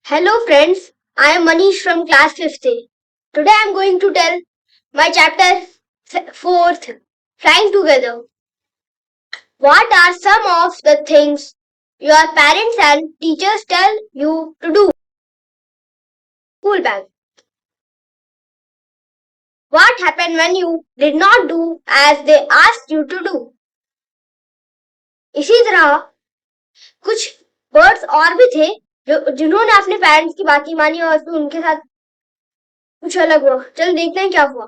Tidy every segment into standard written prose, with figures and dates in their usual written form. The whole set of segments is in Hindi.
Hello friends, I am Manish from class 5th A. Today I am going to tell my chapter 4th, Flying Together. What are some of the things your parents and teachers tell you to do? School bag. What happened when you did not do as they asked you to do? इसी तरह कुछ वर्ड्स और भी थे जिन्होंने अपने पेरेंट्स की बात नहीं मानी और फिर उनके साथ कुछ अलग हुआ। चल देखते हैं क्या हुआ।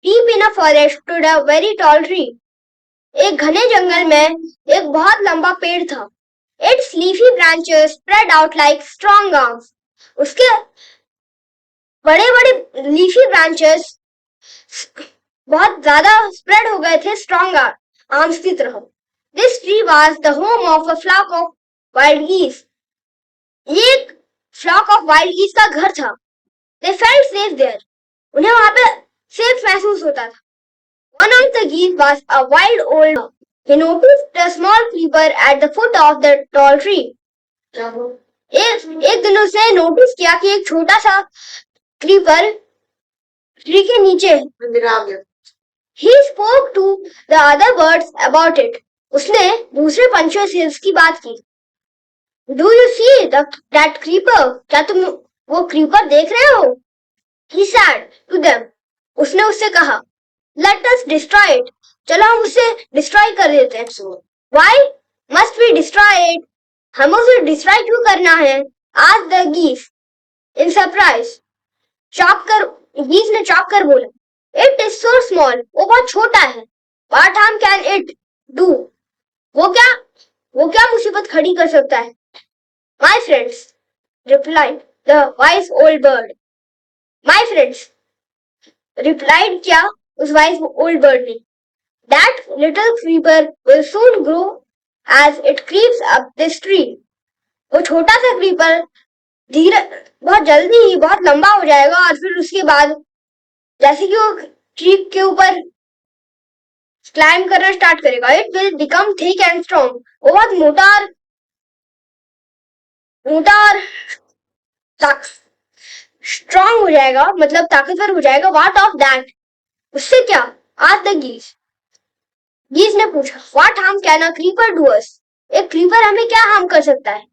Deep in a forest stood a very tall tree. एक घने जंगल में एक बहुत लंबा पेड़ था। Its leafy branches spread out like strong arms. उसके बड़े बड़े लीफी ब्रांचेस बहुत ज्यादा स्प्रेड हो गए थे स्ट्रॉन्ग आर्म्स की तरह। This tree was the home of a flock of wild geese. ये एक फ्लॉक ऑफ वाइल्ड गीस का घर था। They felt safe there. उन्हें वहां पे सेफ महसूस होता था। One of the geese was a wild old dog. He noticed a small creeper at the foot of the tall tree. एक दिन उसने नोटिस किया कि एक छोटा सा क्रीपर ट्री के नीचे है। He spoke to the other birds about it. उसने दूसरे पंछियों से इसकी बात की। Do you see that creeper? क्या तुम वो क्रीपर देख रहे हो? He said to them. उसने उससे कहा Let us destroy it. चलो हम उसे डिस्ट्रॉय कर देते हैं। Why must we destroy it? हमें उसे डिस्ट्रॉय क्यों करना है? Asked the geese in surprise. गीस ने चौंक कर बोला It is so small. वो बहुत छोटा है। What harm can it do? वो क्या मुसीबत खड़ी कर सकता है? My friends, replied the wise old bird. My friends, replied क्या उस wise old bird ने? That little creeper will soon grow as it creeps up this tree. वो छोटा सा क्रीपर बहुत जल्दी ही बहुत लंबा हो जाएगा और फिर उसके बाद जैसे कि वो ट्री के ऊपर क्लाइंब करना स्टार्ट करेगा it will become thick and strong. वो बहुत मोटा और स्ट्रॉन्ग हो जाएगा, मतलब ताकतवर हो जाएगा। What of that? उससे क्या? आस्क्ड द गीस ने पूछा what harm can a creeper do us? एक क्रीपर हमें क्या हार्म कर सकता है?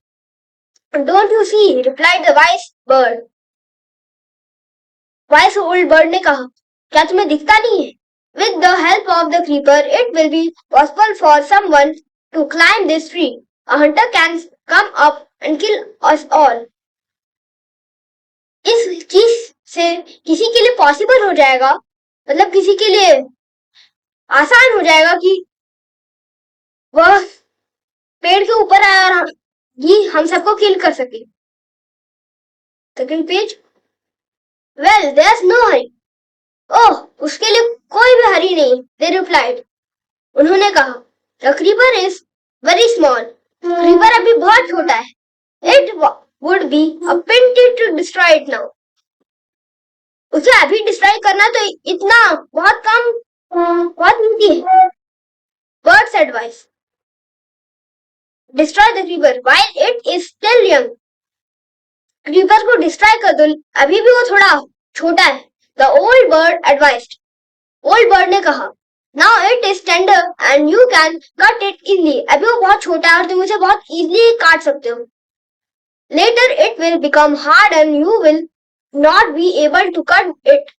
Don't you see? Replied the wise old bird ने कहा क्या तुम्हें दिखता नहीं है? With the help of the creeper, it will be possible for someone to climb this tree. A hunter can come up and kill us all. इस चीज से किसी के लिए पॉसिबल हो जाएगा, मतलब किसी के लिए आसान हो जाएगा कि वह पेड़ के ऊपर आया और हम सबको किल कर सके। Second page. Well, there's no hurry. ओह, उसके लिए कोई भी हरी नहीं। They replied. उन्होंने कहा The creeper is very small. Creeper अभी बहुत छोटा है। It would be a pity to destroy it now. उसे अभी डिस्ट्रॉय करना तो इतना बहुत कीमती है। Bird's advice. Destroy the creeper while it is still young. Creeper को डिस्ट्रॉय कर दो, अभी भी वो थोड़ा छोटा है। The old bird advised. Old bird ने कहा Now it is tender and you can cut it easily. अभी वो बहुत छोटा है और तुम उसे बहुत easily काट सकते हो। Later it will become hard and you will not be able to cut it.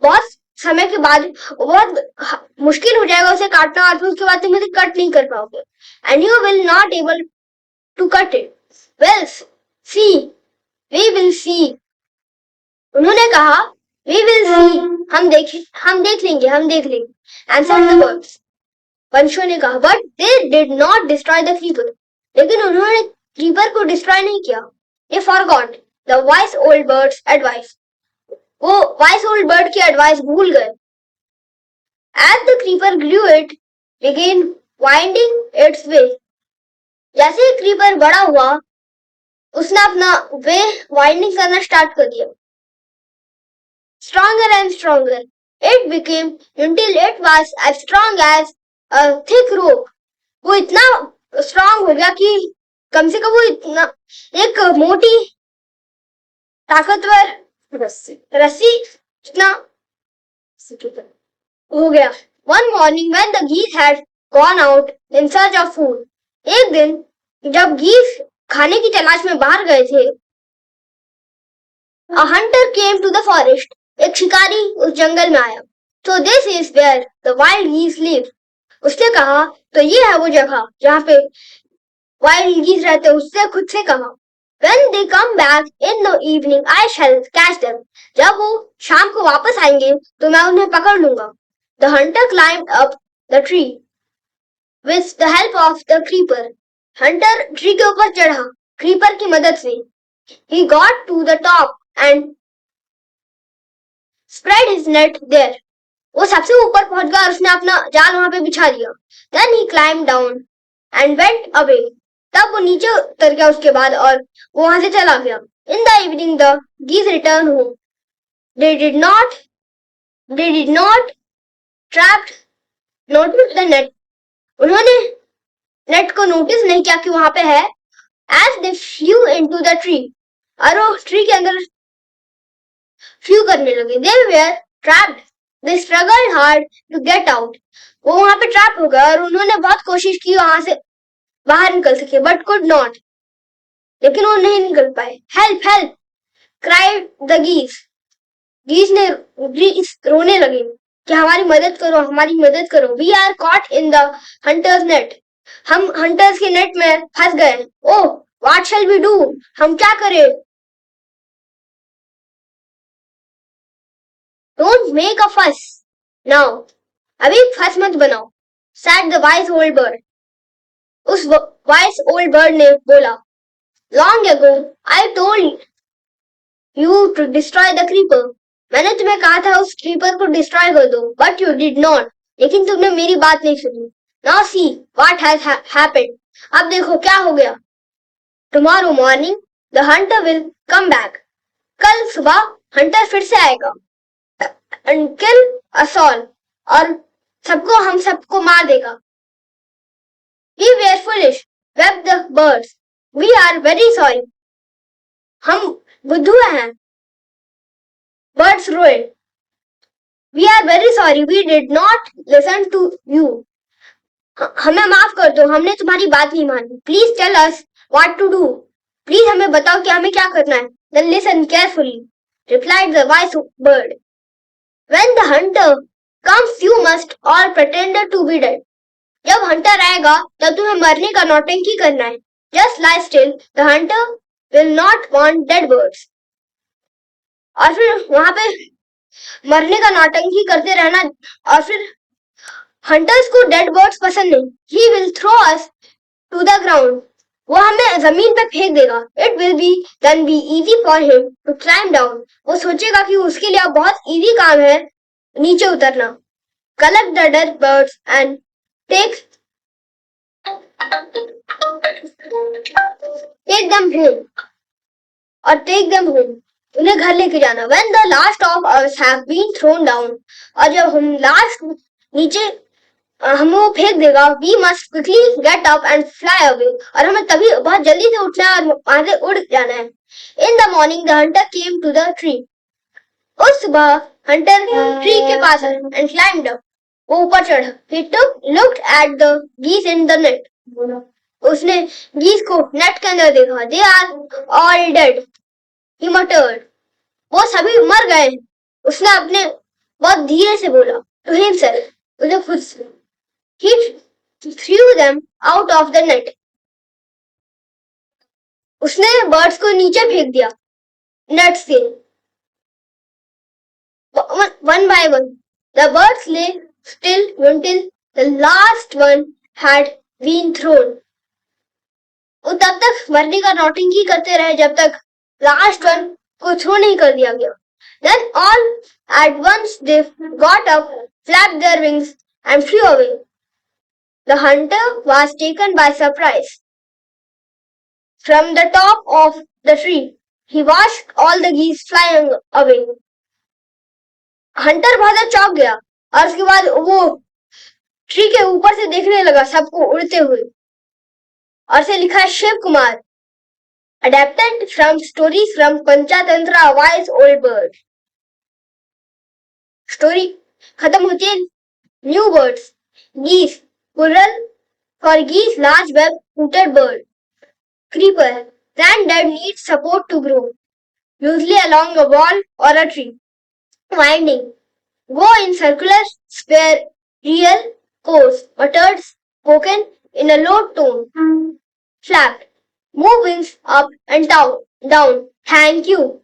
बहुत समय के बाद बहुत मुश्किल हो जाएगा उसे काटना और फिर उसके बाद तुम उसे कट नहीं कर पाओगे। And you will not able to cut it. Well, see, we will see. उन्होंने कहा We will see. हम देख लेंगे। Answered the birds. पंछियों ने कहा But they did not destroy the creeper. लेकिन उन्होंने क्रीपर को डिस्ट्रॉय नहीं किया। They forgot the wise old bird's advice. वो wise old bird की एडवाइस भूल गए। As the creeper grew, it began winding its way. जैसे ही क्रीपर बड़ा हुआ उसने अपना वे वाइंडिंग करना स्टार्ट कर दिया। Stronger and stronger it became until it was as strong as a thick rope. वो इतना स्ट्रॉन्ग हो गया कि कम से कम वो इतना एक मोटी ताकतवर रस्सी इतना हो गया। One morning when the geese had gone out in search of food, एक दिन जब गीस खाने की तलाश में बाहर गए थे, a hunter came to the forest. एक शिकारी उस जंगल में आया। So this is where the wild geese live. उसने कहा तो ये है वो जगह जहाँ पे वाइल्ड गीज रहते। उसने खुद से कहा When they come back in the evening, I shall catch them. जब वो शाम को वापस आएंगे तो मैं उन्हें पकड़ लूंगा। The hunter climbed up the tree with the help of the creeper. Hunter tree के ऊपर चढ़ा क्रीपर की मदद से। He got to the top and spread his net there. वो सबसे ऊपर पहुंच गया और उसने अपना जाल वहां पे बिछा दिया। Then he climbed down and went away. तब वो नीचे उतर गया उसके बाद और वो वहां से चला गया। In the evening the geese returned home. They did not trapped notice the net. उन्होंने नेट को नोटिस नहीं किया कि वहां पे है। As they flew into the tree. और वो ट्री के अंदर फ्लू करने लगे। They were trapped. They struggled hard to get out. वो वहां पे ट्रैप हो गए और उन्होंने बहुत कोशिश की वहां से बाहर निकल सके बट कुड नॉट, लेकिन वो नहीं निकल पाए। हेल्प हेल्प क्राइड द गीस। गीस रोने लगे कि हमारी मदद करो, हमारी मदद करो। We are caught in the hunters net. हम हंटर्स के नेट में फंस गए। Oh what shall we do. हम क्या करें। डोंट मेक अ फस नाउ। अभी फस मत बनाओ। Said the wise old bird. उस वाइज ओल्ड बर्ड ने बोला long ago I told you to destroy the creeper. मैंने तुम्हें कहा था उस क्रीपर को डिस्ट्रॉय कर दो बट यू डिड नॉट। लेकिन तुमने मेरी बात नहीं सुनी। Now see what has happened. अब देखो क्या हो गया। Tomorrow morning the Hunter will come back. कल सुबह हंटर फिर से आएगा and kill us all. और हम सबको मार देगा। We were foolish, wept the birds. We are very sorry. हम बुद्धू हैं। Birds roared. We are very sorry. We did not listen to you. हमें माफ कर दो, हमने तुम्हारी बात नहीं मानी। Please tell us what to do. Please हमें बताओ कि हमें क्या करना है। Then listen carefully, replied the wise bird. When the hunter comes, you must all pretend to be dead. जब हंटर आएगा तब तुम्हें मरने का नौटंकी करना है। Just lie still. The hunter will not want dead birds. और फिर वहां पे मरने का नौटंकी करते रहना। और फिर हंटर्स को डेड बर्ड्स पसंद नहीं। He will throw us to the ground. वो हमें जमीन पे फेंक देगा। It will be then be easy for him to climb down. वो सोचेगा कि उसके लिए अब बहुत इजी काम है नीचे उतरना। Collect the dead birds and take them home. और take them home. उन्हें घर लेके जाना। When the last of us have been thrown down. और जब हम लास्ट नीचे हम वो फेंक देगा। We must quickly get up and fly away. और हमें तभी बहुत जल्दी से उठना है और वहां से उड़ जाना है। In the morning the hunter came to the tree. उस सुबह हंटर ट्री के पास and climbed up. वो ऊपर चढ़ा। He looked at the geese in the net. उसने गीस को नेट के अंदर देखा। They are all dead. He muttered. वो सभी मर गए। उसने अपने बहुत धीरे से बोला। To himself. उसे खुद से। He threw them out of the net. उसने बर्ड्स को नीचे फेंक दिया नेट से। One by one, the birds lay still until the last one had been thrown. वो तब तक मरने का नौटंकी करते रहे जब तक लास्ट वन को थ्रो नहीं कर दिया गया। Then all at once they got up, flapped their wings and flew away. The hunter was taken by surprise. From the top of the tree, he watched all the geese flying away. Hunter बहुत चौंक गया और उसके बाद वो ट्री के ऊपर से देखने लगा सबको उड़ते हुए। और से लिखा है Shiv Kumar. Adapted from stories from Panchatantra, a wise old bird. Story खत्म होती है। New words geese plural for geese large web footed bird. Creeper granddad needs support to grow, usually along a wall or a tree. Winding go in circular square real course uttered spoken in a low tone. Flapped move wings up and down. Thank you.